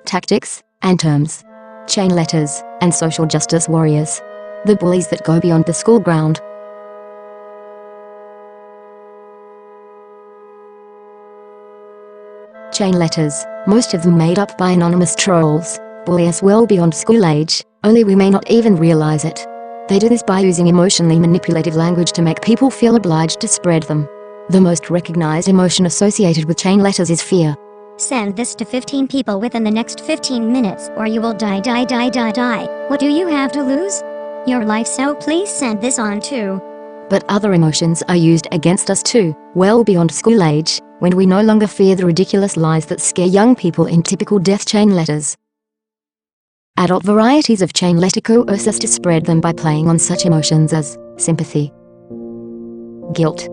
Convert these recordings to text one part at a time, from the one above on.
Tactics and terms. Chain letters and social justice warriors. The bullies that go beyond the school ground. Chain letters, most of them made up by anonymous trolls, bully us well beyond school age, only we may not even realize it. They do this by using emotionally manipulative language to make people feel obliged to spread them. The most recognized emotion associated with chain letters is fear. Send this to 15 people within the next 15 minutes or you will die. What do you have to lose? Your life, so please send this on too. But other emotions are used against us too, well beyond school age, when we no longer fear the ridiculous lies that scare young people in typical death chain letters. Adult varieties of chain letter coerce us to spread them by playing on such emotions as sympathy, guilt,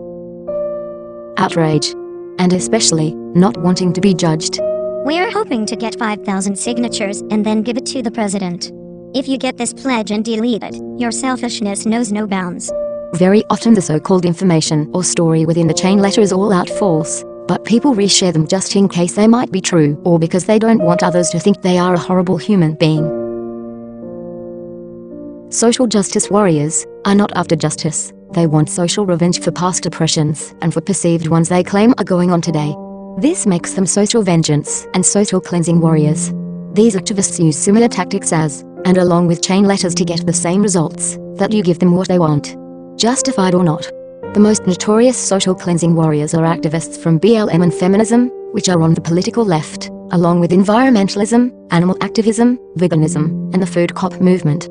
outrage, and especially, not wanting to be judged. We're hoping to get 5,000 signatures and then give it to the president. If you get this pledge and delete it, your selfishness knows no bounds. Very often the so-called information or story within the chain letter is all out false, but people reshare them just in case they might be true or because they don't want others to think they are a horrible human being. Social justice warriors are not after justice. They want social revenge for past oppressions and for perceived ones they claim are going on today. This makes them social vengeance and social cleansing warriors. These activists use similar tactics as, and along with chain letters to get the same results, that you give them what they want. Justified or not. The most notorious social cleansing warriors are activists from BLM and feminism, which are on the political left, along with environmentalism, animal activism, veganism, and the food cop movement.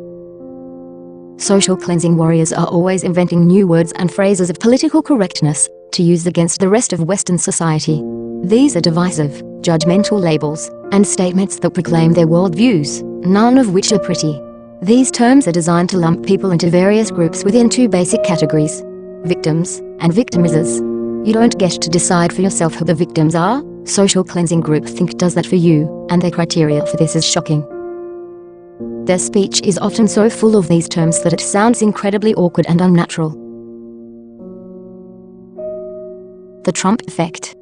Social cleansing warriors are always inventing new words and phrases of political correctness to use against the rest of Western society. These are divisive, judgmental labels and statements that proclaim their worldviews, none of which are pretty. These terms are designed to lump people into various groups within two basic categories: victims and victimizers. You don't get to decide for yourself who the victims are. Social cleansing groupthink does that for you, and their criteria for this is shocking. Their speech is often so full of these terms that it sounds incredibly awkward and unnatural. The Trump effect.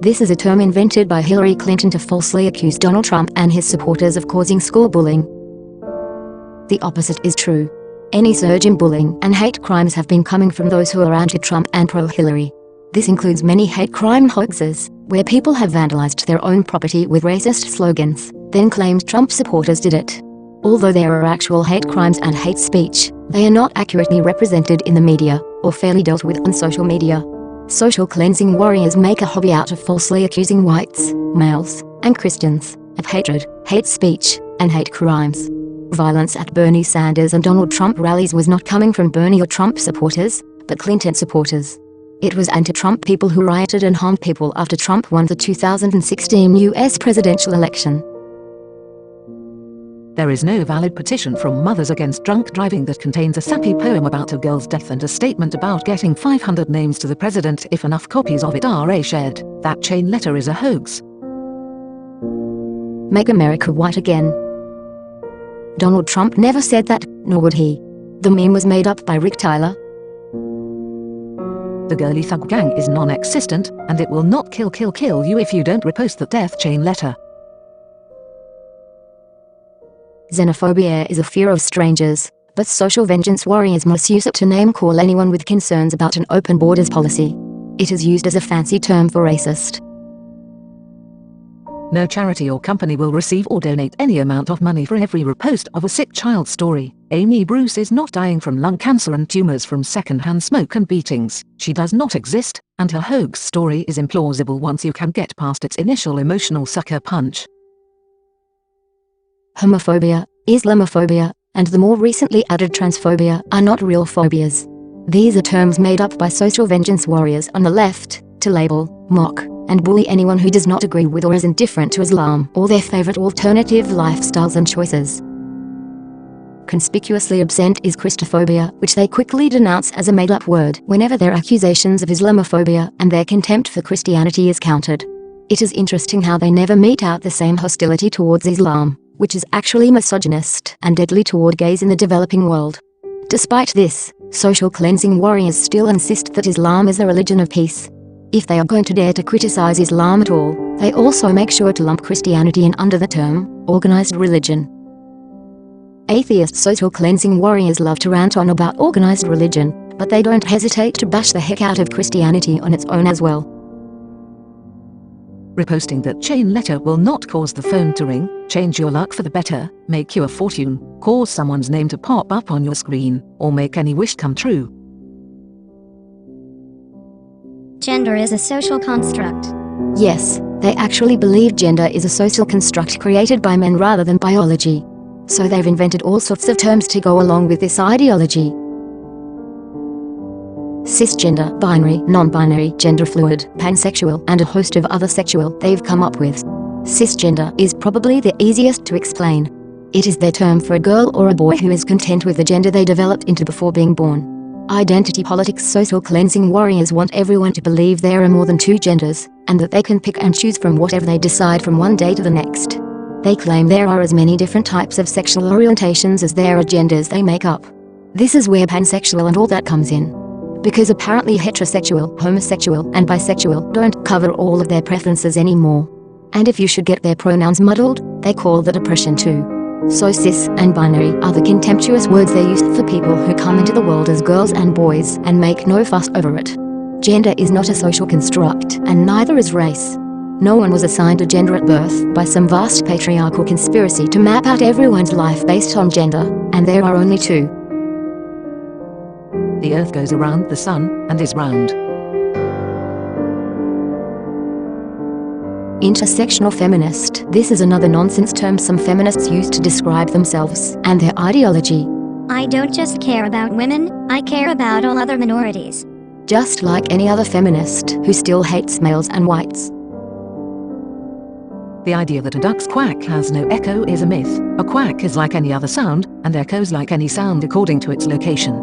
This is a term invented by Hillary Clinton to falsely accuse Donald Trump and his supporters of causing school bullying. The opposite is true. Any surge in bullying and hate crimes have been coming from those who are anti-Trump and pro-Hillary. This includes many hate crime hoaxes, where people have vandalized their own property with racist slogans, then claimed Trump supporters did it. Although there are actual hate crimes and hate speech, they are not accurately represented in the media, or fairly dealt with on social media. Social cleansing warriors make a hobby out of falsely accusing whites, males, and Christians of hatred, hate speech, and hate crimes. Violence at Bernie Sanders and Donald Trump rallies was not coming from Bernie or Trump supporters, but Clinton supporters. It was anti-Trump people who rioted and harmed people after Trump won the 2016 US presidential election. There is no valid petition from Mothers Against Drunk Driving that contains a sappy poem about a girl's death and a statement about getting 500 names to the president if enough copies of it are shared. That chain letter is a hoax. Make America white again. Donald Trump never said that, nor would he. The meme was made up by Rick Tyler. The girly thug gang is non-existent, and it will not kill you if you don't repost the death chain letter. Xenophobia is a fear of strangers, but social vengeance warriors misuse it to name-call anyone with concerns about an open borders policy. It is used as a fancy term for racist. No charity or company will receive or donate any amount of money for every repost of a sick child story. Amy Bruce is not dying from lung cancer and tumors from secondhand smoke and beatings. She does not exist, and her hoax story is implausible once you can get past its initial emotional sucker punch. Homophobia, Islamophobia, and the more recently added transphobia are not real phobias. These are terms made up by social vengeance warriors on the left, to label, mock, and bully anyone who does not agree with or is indifferent to Islam or their favorite alternative lifestyles and choices. Conspicuously absent is Christophobia, which they quickly denounce as a made-up word whenever their accusations of Islamophobia and their contempt for Christianity is countered. It is interesting how they never mete out the same hostility towards Islam, which is actually misogynist and deadly toward gays in the developing world. Despite this, social cleansing warriors still insist that Islam is a religion of peace. If they are going to dare to criticize Islam at all, they also make sure to lump Christianity in under the term organized religion. Atheist social cleansing warriors love to rant on about organized religion, but they don't hesitate to bash the heck out of Christianity on its own as well. Reposting that chain letter will not cause the phone to ring, change your luck for the better, make you a fortune, cause someone's name to pop up on your screen, or make any wish come true. Gender is a social construct. Yes, they actually believe gender is a social construct created by men rather than biology. So they've invented all sorts of terms to go along with this ideology. Cisgender, binary, non-binary, gender fluid, pansexual, and a host of other sexual they've come up with. Cisgender is probably the easiest to explain. It is their term for a girl or a boy who is content with the gender they developed into before being born. Identity politics social cleansing warriors want everyone to believe there are more than two genders, and that they can pick and choose from whatever they decide from one day to the next. They claim there are as many different types of sexual orientations as there are genders they make up. This is where pansexual and all that comes in. Because apparently heterosexual, homosexual, and bisexual don't cover all of their preferences anymore. And if you should get their pronouns muddled, they call that oppression too. So cis and binary are the contemptuous words they use for people who come into the world as girls and boys and make no fuss over it. Gender is not a social construct, and neither is race. No one was assigned a gender at birth by some vast patriarchal conspiracy to map out everyone's life based on gender, and there are only two. The earth goes around the sun, and is round. Intersectional feminist. This is another nonsense term some feminists use to describe themselves and their ideology. I don't just care about women, I care about all other minorities. Just like any other feminist who still hates males and whites. The idea that a duck's quack has no echo is a myth. A quack is like any other sound, and echoes like any sound according to its location.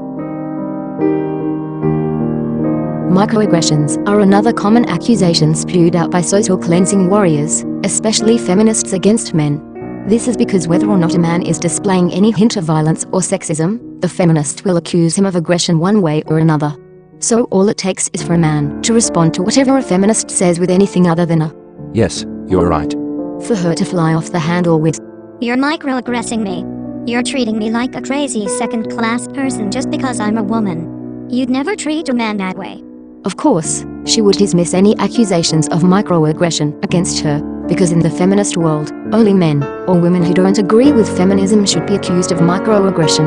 Microaggressions are another common accusation spewed out by social cleansing warriors, especially feminists against men. This is because whether or not a man is displaying any hint of violence or sexism, the feminist will accuse him of aggression one way or another. So all it takes is for a man to respond to whatever a feminist says with anything other than a "Yes, you're right," for her to fly off the handle with, "You're microaggressing me. You're treating me like a crazy second-class person just because I'm a woman. You'd never treat a man that way." Of course, she would dismiss any accusations of microaggression against her, because in the feminist world, only men or women who don't agree with feminism should be accused of microaggression.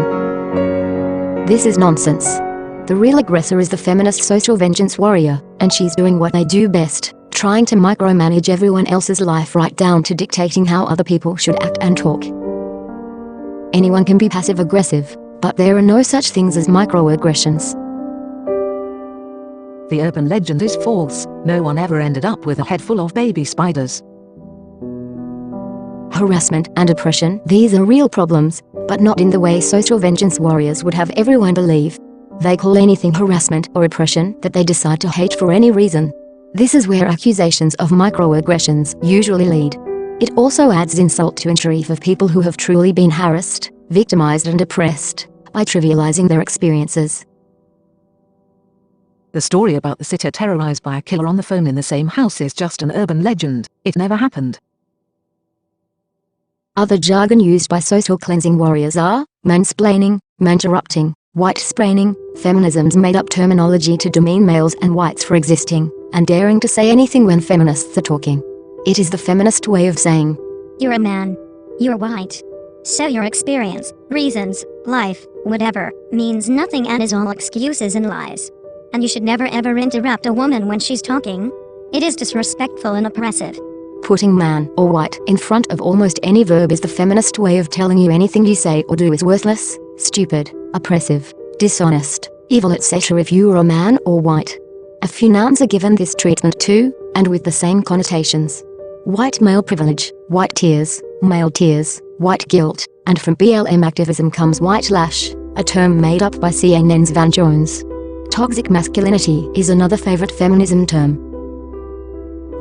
This is nonsense. The real aggressor is the feminist social vengeance warrior, and she's doing what they do best, trying to micromanage everyone else's life right down to dictating how other people should act and talk. Anyone can be passive-aggressive, but there are no such things as microaggressions. The urban legend is false. No one ever ended up with a head full of baby spiders. Harassment and oppression, these are real problems, but not in the way social vengeance warriors would have everyone believe. They call anything harassment or oppression that they decide to hate for any reason. This is where accusations of microaggressions usually lead. It also adds insult to injury for people who have truly been harassed, victimized and oppressed, by trivializing their experiences. The story about the sitter terrorized by a killer on the phone in the same house is just an urban legend. It never happened. Other jargon used by social cleansing warriors are mansplaining, manterrupting, white-spraining, feminism's made-up terminology to demean males and whites for existing, and daring to say anything when feminists are talking. It is the feminist way of saying, "You're a man. You're white. So your experience, reasons, life, whatever, means nothing and is all excuses and lies. And you should never ever interrupt a woman when she's talking. It is disrespectful and oppressive." Putting man or white in front of almost any verb is the feminist way of telling you anything you say or do is worthless, stupid, oppressive, dishonest, evil, etc. if you are a man or white. A few nouns are given this treatment too, and with the same connotations. White male privilege, white tears, male tears, white guilt, and from BLM activism comes white lash, a term made up by CNN's Van Jones. Toxic masculinity is another favorite feminism term.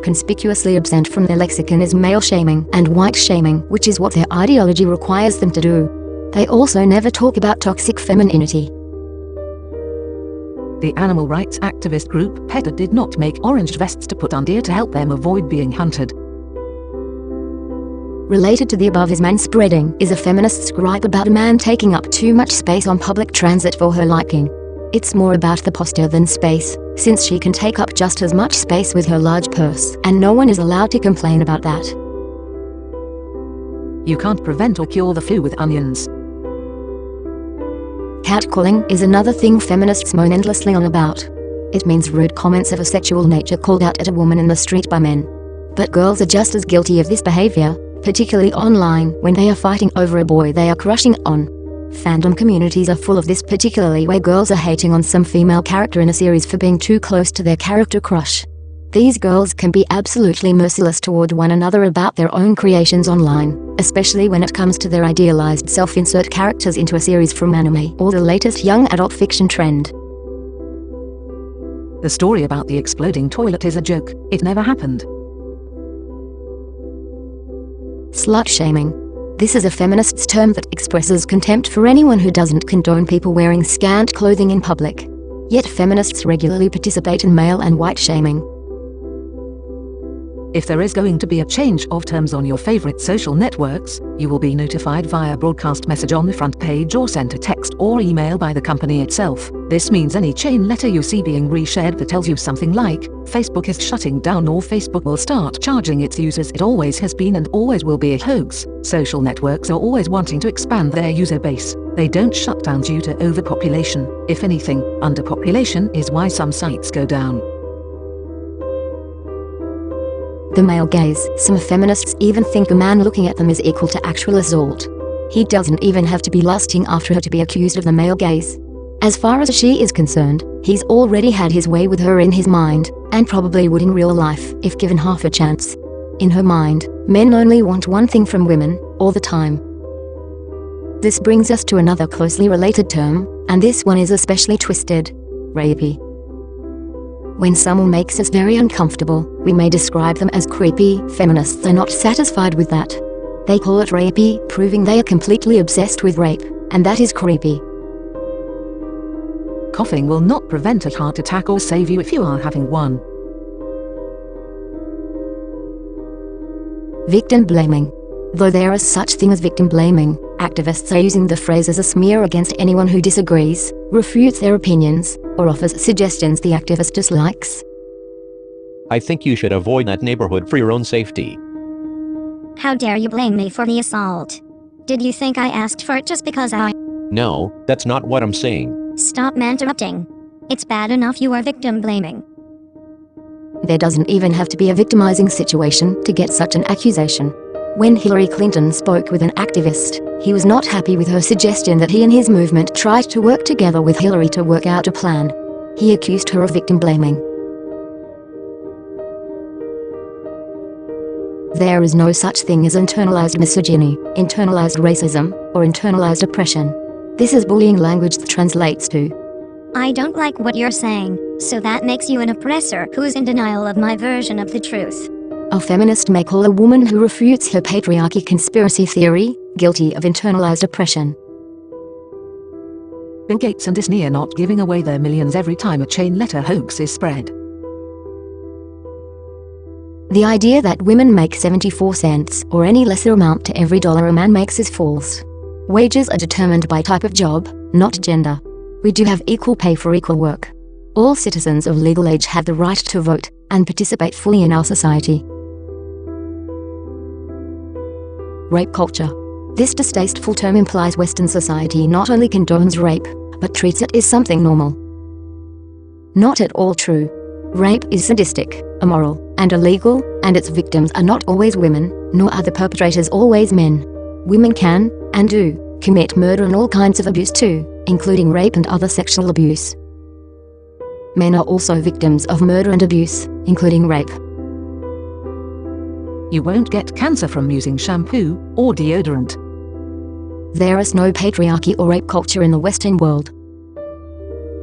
Conspicuously absent from their lexicon is male shaming and white shaming, which is what their ideology requires them to do. They also never talk about toxic femininity. The animal rights activist group PETA did not make orange vests to put on deer to help them avoid being hunted. Related to the above is manspreading, is a feminist's gripe about a man taking up too much space on public transit for her liking. It's more about the posture than space, since she can take up just as much space with her large purse, and no one is allowed to complain about that. You can't prevent or cure the flu with onions. Catcalling is another thing feminists moan endlessly on about. It means rude comments of a sexual nature called out at a woman in the street by men. But girls are just as guilty of this behavior, particularly online when they are fighting over a boy they are crushing on. Fandom communities are full of this, particularly where girls are hating on some female character in a series for being too close to their character crush. These girls can be absolutely merciless toward one another about their own creations online, especially when it comes to their idealized self-insert characters into a series from anime or the latest young adult fiction trend. The story about the exploding toilet is a joke. It never happened. Slut-shaming. This is a feminist's term that expresses contempt for anyone who doesn't condone people wearing scant clothing in public. Yet feminists regularly participate in male and white shaming. If there is going to be a change of terms on your favorite social networks, you will be notified via broadcast message on the front page or sent a text or email by the company itself. This means any chain letter you see being reshared that tells you something like, Facebook is shutting down or Facebook will start charging its users, it always has been and always will be a hoax. Social networks are always wanting to expand their user base. They don't shut down due to overpopulation. If anything, underpopulation is why some sites go down. The male gaze. Some feminists even think a man looking at them is equal to actual assault. He doesn't even have to be lusting after her to be accused of the male gaze. As far as she is concerned, he's already had his way with her in his mind, and probably would in real life if given half a chance. In her mind, men only want one thing from women, all the time. This brings us to another closely related term, and this one is especially twisted: rapey. When someone makes us very uncomfortable, we may describe them as creepy. Feminists are not satisfied with that. They call it rapey, proving they are completely obsessed with rape, and that is creepy. Coughing will not prevent a heart attack or save you if you are having one. Victim blaming. Though there is such thing as victim blaming, activists are using the phrase as a smear against anyone who disagrees, refutes their opinions, or offers suggestions the activist dislikes. I think you should avoid that neighborhood for your own safety. How dare you blame me for the assault? Did you think I asked for it just because I... No, that's not what I'm saying. Stop interrupting. It's bad enough you are victim blaming. There doesn't even have to be a victimizing situation to get such an accusation. When Hillary Clinton spoke with an activist, he was not happy with her suggestion that he and his movement tried to work together with Hillary to work out a plan. He accused her of victim blaming. There is no such thing as internalized misogyny, internalized racism, or internalized oppression. This is bullying language that translates to, I don't like what you're saying, so that makes you an oppressor who's in denial of my version of the truth. a feminist may call a woman who refutes her patriarchy conspiracy theory guilty of internalized oppression. Bill Gates and Disney are not giving away their millions every time a chain letter hoax is spread. The idea that women make 74 cents or any lesser amount to every dollar a man makes is false. Wages are determined by type of job, not gender. We do have equal pay for equal work. All citizens of legal age have the right to vote and participate fully in our society. Rape culture. This distasteful term implies Western society not only condones rape, but treats it as something normal. Not at all true. Rape is sadistic, immoral, and illegal, and its victims are not always women, nor are the perpetrators always men. Women can, and do, commit murder and all kinds of abuse too, including rape and other sexual abuse. Men are also victims of murder and abuse, including rape. You won't get cancer from using shampoo or deodorant. There is no patriarchy or rape culture in the Western world.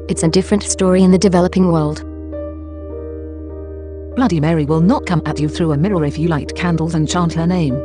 It's a different story in the developing world. Bloody Mary will not come at you through a mirror if you light candles and chant her name.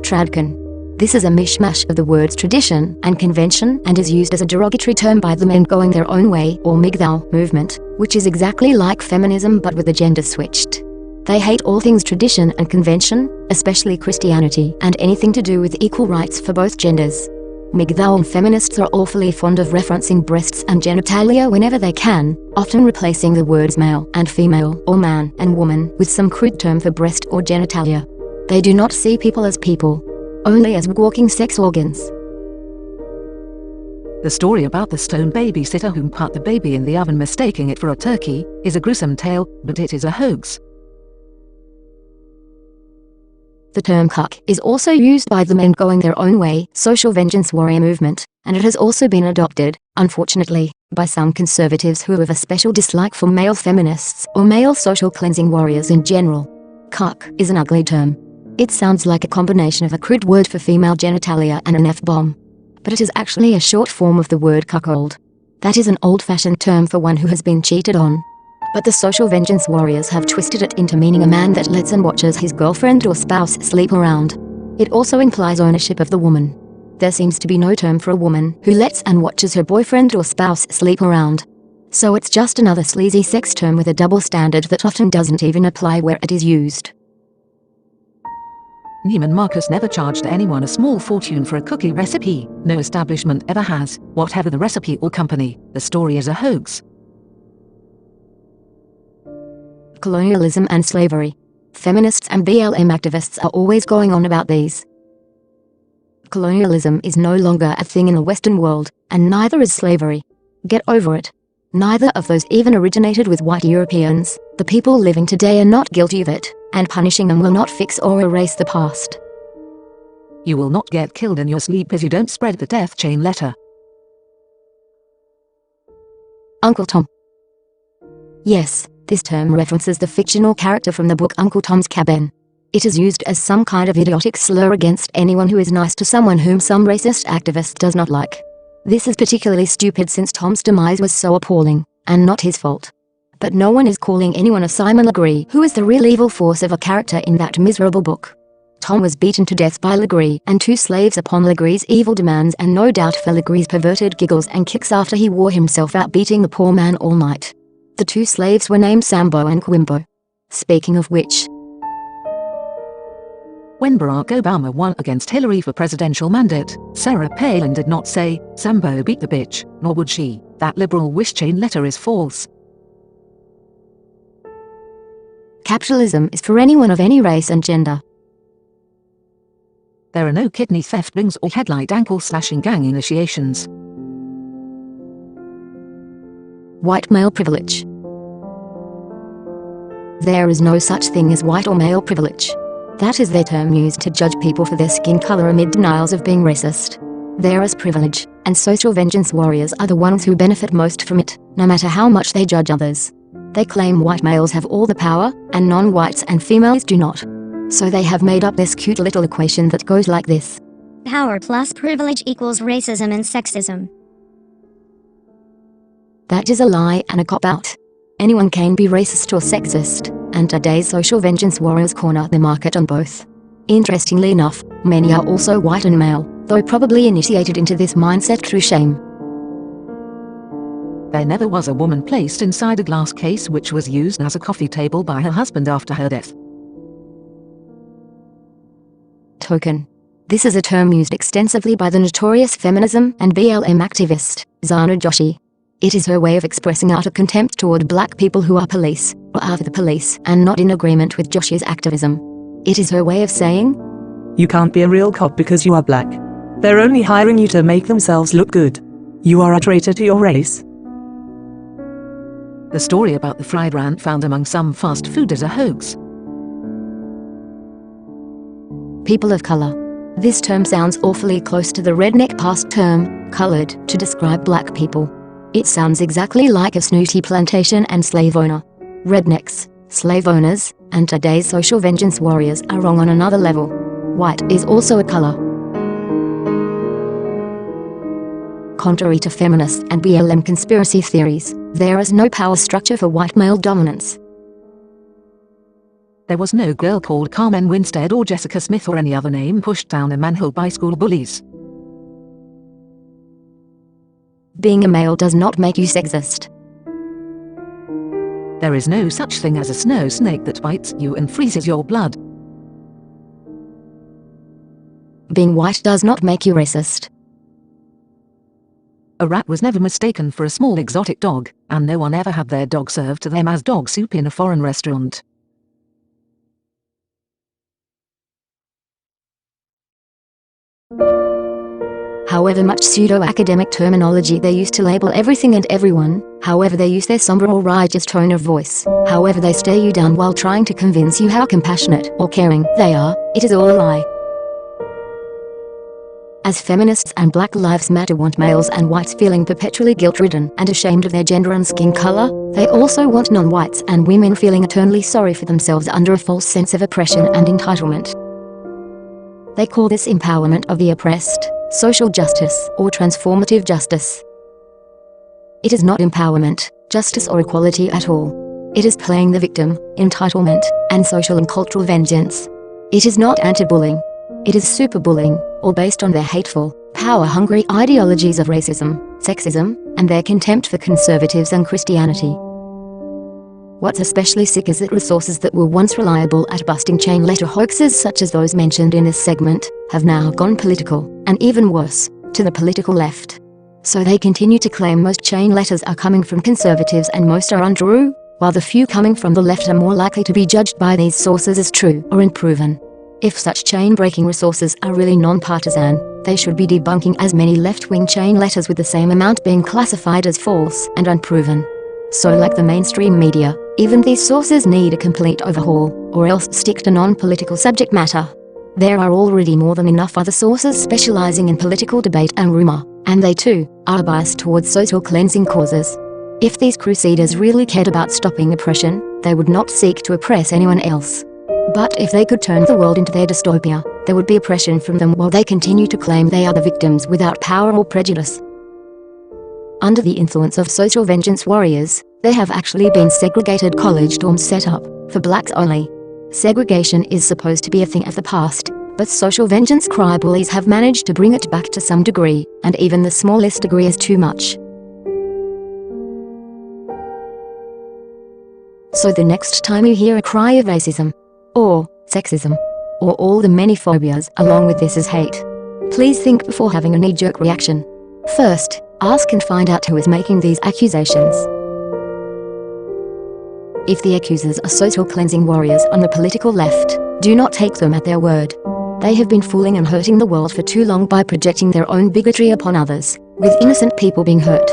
Tradcan. This is a mishmash of the words tradition and convention and is used as a derogatory term by the men going their own way or MGTOW movement, which is exactly like feminism but with the gender switched. They hate all things tradition and convention, especially Christianity and anything to do with equal rights for both genders. MGTOW and feminists are awfully fond of referencing breasts and genitalia whenever they can, often replacing the words male and female or man and woman with some crude term for breast or genitalia. They do not see people as people, only as walking sex organs. The story about the stone babysitter who put the baby in the oven mistaking it for a turkey is a gruesome tale, but it is a hoax. The term cuck is also used by the men going their own way social vengeance warrior movement, and it has also been adopted, unfortunately, by some conservatives who have a special dislike for male feminists or male social cleansing warriors in general. Cuck is an ugly term. It sounds like a combination of a crude word for female genitalia and an F-bomb. But it is actually a short form of the word cuckold. That is an old-fashioned term for one who has been cheated on. But the social vengeance warriors have twisted it into meaning a man that lets and watches his girlfriend or spouse sleep around. It also implies ownership of the woman. There seems to be no term for a woman who lets and watches her boyfriend or spouse sleep around. So it's just another sleazy sex term with a double standard that often doesn't even apply where it is used. Neiman Marcus never charged anyone a small fortune for a cookie recipe. No establishment ever has, whatever the recipe or company. The story is a hoax. Colonialism and slavery. Feminists and BLM activists are always going on about these. Colonialism is no longer a thing in the Western world, and neither is slavery. Get over it. Neither of those even originated with white Europeans. The people living today are not guilty of it, and punishing them will not fix or erase the past. You will not get killed in your sleep if you don't spread the death chain letter. Uncle Tom. Yes, this term references the fictional character from the book Uncle Tom's Cabin. It is used as some kind of idiotic slur against anyone who is nice to someone whom some racist activist does not like. This is particularly stupid since Tom's demise was so appalling, and not his fault. But no one is calling anyone a Simon Legree, who is the real evil force of a character in that miserable book. Tom was beaten to death by Legree and 2 slaves upon Legree's evil demands, and no doubt for Legree's perverted giggles and kicks after he wore himself out beating the poor man all night. The 2 slaves were named Sambo and Quimbo. Speaking of which, when Barack Obama won against Hillary for presidential mandate, Sarah Palin did not say, "Sambo beat the bitch," nor would she. That liberal wish chain letter is false. capitalism is for anyone of any race and gender. There are no kidney theft rings or headlight ankle slashing gang initiations. White male privilege. There is no such thing as white or male privilege. That is their term used to judge people for their skin color amid denials of being racist. There is privilege, and social vengeance warriors are the ones who benefit most from it, no matter how much they judge others. They claim white males have all the power, and non-whites and females do not. So they have made up this cute little equation that goes like this. Power plus privilege equals racism and sexism. That is a lie and a cop-out. Anyone can be racist or sexist, and today's social vengeance warriors corner the market on both. Interestingly enough, many are also white and male, though probably initiated into this mindset through shame. There never was a woman placed inside a glass case which was used as a coffee table by her husband after her death. Token. This is a term used extensively by the notorious feminism and BLM activist, Zana Joshi. It is her way of expressing utter contempt toward black people who are police, or are for the police, and not in agreement with Joshi's activism. It is her way of saying, "You can't be a real cop because you are black. They're only hiring you to make themselves look good. You are a traitor to your race." The story about the fried rant found among some fast food is a hoax. people of color. This term sounds awfully close to the redneck past term, colored, to describe black people. It sounds exactly like a snooty plantation and slave owner. Rednecks, slave owners, and today's social vengeance warriors are wrong on another level. White is also a color. Contrary to feminist and BLM conspiracy theories, there is no power structure for white male dominance. There was no girl called Carmen Winstead or Jessica Smith or any other name pushed down a manhole by school bullies. Being a male does not make you sexist. There is no such thing as a snow snake that bites you and freezes your blood. Being white does not make you racist. A rat was never mistaken for a small exotic dog, and no one ever had their dog served to them as dog soup in a foreign restaurant. However much pseudo-academic terminology they use to label everything and everyone, however they use their somber or righteous tone of voice, however they stare you down while trying to convince you how compassionate or caring they are, it is all a lie. As feminists and Black Lives Matter want males and whites feeling perpetually guilt-ridden and ashamed of their gender and skin color, they also want non-whites and women feeling eternally sorry for themselves under a false sense of oppression and entitlement. They call this empowerment of the oppressed, social justice, or transformative justice. It is not empowerment, justice or equality at all. It is playing the victim, entitlement, and social and cultural vengeance. It is not anti-bullying. It is super-bullying, all based on their hateful, power-hungry ideologies of racism, sexism, and their contempt for conservatives and Christianity. What's especially sick is that resources that were once reliable at busting chain letter hoaxes such as those mentioned in this segment, have now gone political, and even worse, to the political left. So they continue to claim most chain letters are coming from conservatives and most are untrue, while the few coming from the left are more likely to be judged by these sources as true or unproven. If such chain-breaking resources are really non-partisan, they should be debunking as many left-wing chain letters with the same amount being classified as false and unproven. So like the mainstream media, even these sources need a complete overhaul, or else stick to non-political subject matter. There are already more than enough other sources specializing in political debate and rumor, and they too are biased towards social cleansing causes. If these crusaders really cared about stopping oppression, they would not seek to oppress anyone else. But if they could turn the world into their dystopia, there would be oppression from them while they continue to claim they are the victims without power or prejudice. Under the influence of social vengeance warriors, there have actually been segregated college dorms set up, for blacks only. Segregation is supposed to be a thing of the past, but social vengeance cry bullies have managed to bring it back to some degree, and even the smallest degree is too much. So the next time you hear a cry of racism, or sexism, or all the many phobias along with this is hate, please think before having a knee-jerk reaction. First, ask and find out who is making these accusations. If the accusers are social cleansing warriors on the political left, do not take them at their word. They have been fooling and hurting the world for too long by projecting their own bigotry upon others, with innocent people being hurt.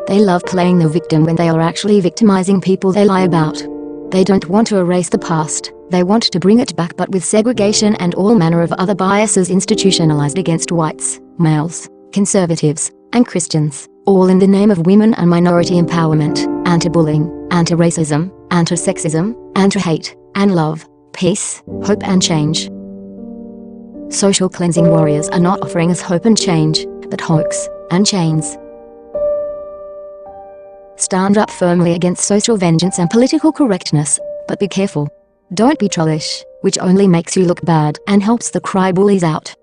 They love playing the victim when they are actually victimizing people they lie about. They don't want to erase the past, they want to bring it back, but with segregation and all manner of other biases institutionalized against whites, males, conservatives, and Christians, all in the name of women and minority empowerment, anti-bullying, anti-racism, anti-sexism, anti-hate, and love, peace, hope and change. Social cleansing warriors are not offering us hope and change, but hoax and chains. Stand up firmly against social vengeance and political correctness, but be careful. Don't be trollish, which only makes you look bad and helps the cry bullies out.